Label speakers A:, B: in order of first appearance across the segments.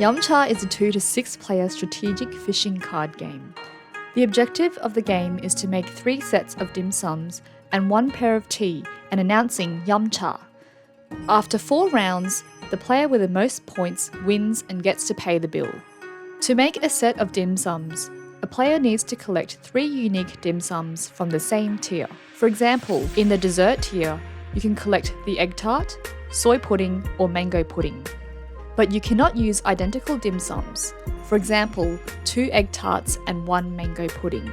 A: Yum Cha is a 2 to 6 player strategic fishing card game. The objective of the game is to make 3 sets of dim sums and 1 pair of tea and announcing Yum Cha. After 4 rounds, the player with the most points wins and gets to pay the bill. To make a set of dim sums, a player needs to collect 3 unique dim sums from the same tier. For example, in the dessert tier, you can collect the egg tart, soy pudding, or mango pudding. But you cannot use identical dim sums. For example, 2 egg tarts and 1 mango pudding.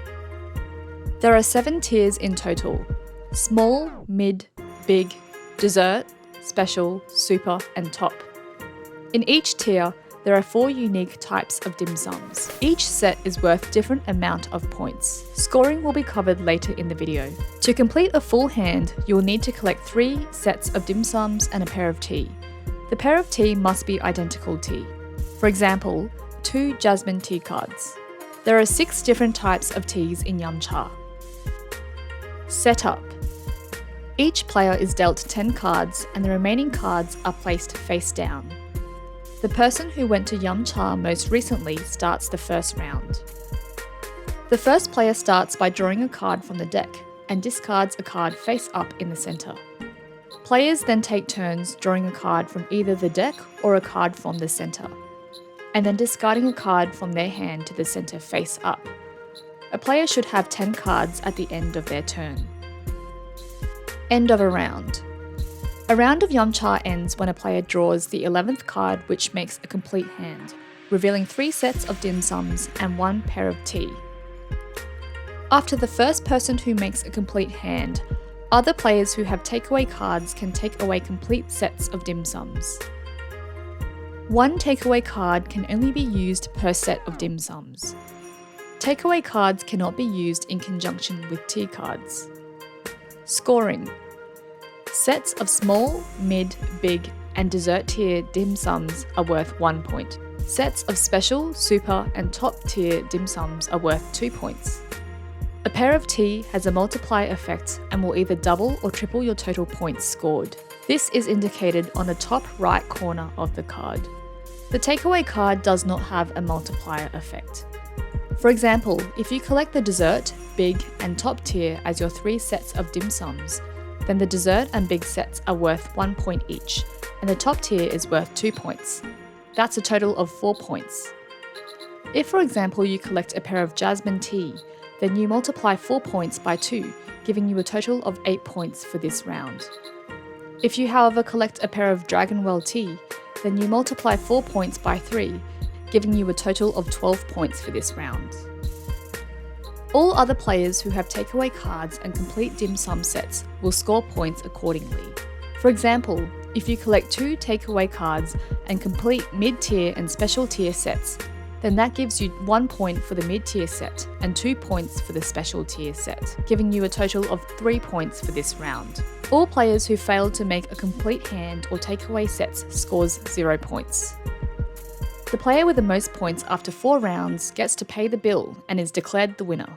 A: There are 7 tiers in total: small, mid, big, dessert, special, super, and top. In each tier, there are 4 unique types of dim sums. Each set is worth different amount of points. Scoring will be covered later in the video. To complete a full hand, you'll need to collect 3 sets of dim sums and a pair of tea. The pair of tea must be identical tea. For example, 2 jasmine tea cards. There are 6 different types of teas in Yum Cha. Setup. Each player is dealt 10 cards and the remaining cards are placed face down. The person who went to Yum Cha most recently starts the first round. The first player starts by drawing a card from the deck and discards a card face up in the centre. Players then take turns drawing a card from either the deck or a card from the centre, and then discarding a card from their hand to the centre face up. A player should have 10 cards at the end of their turn. End of a round. A round of Yum Cha ends when a player draws the 11th card, which makes a complete hand, revealing 3 sets of dim sums and 1 pair of tea. After the first person who makes a complete hand, other players who have takeaway cards can take away complete sets of dim sums. 1 takeaway card can only be used per set of dim sums. Takeaway cards cannot be used in conjunction with tea cards. Scoring. Sets of small, mid, big, and dessert tier dim sums are worth 1 point. Sets of special, super, and top tier dim sums are worth 2 points. A pair of tea has a multiplier effect and will either double or triple your total points scored. This is indicated on the top right corner of the card. The takeaway card does not have a multiplier effect. For example, if you collect the dessert, big, and top tier as your 3 sets of dim sums, then the dessert and big sets are worth 1 point each, and the top tier is worth 2 points. That's a total of 4 points. If, for example, you collect a pair of jasmine tea, then you multiply 4 points by 2, giving you a total of 8 points for this round. If you, however, collect a pair of Dragonwell tea, then you multiply 4 points by 3, giving you a total of 12 points for this round. All other players who have takeaway cards and complete dim sum sets will score points accordingly. For example, if you collect 2 takeaway cards and complete mid-tier and special tier sets, then that gives you 1 point for the mid-tier set and 2 points for the special tier set, giving you a total of 3 points for this round. All players who failed to make a complete hand or takeaway sets scores 0 points. The player with the most points after 4 rounds gets to pay the bill and is declared the winner.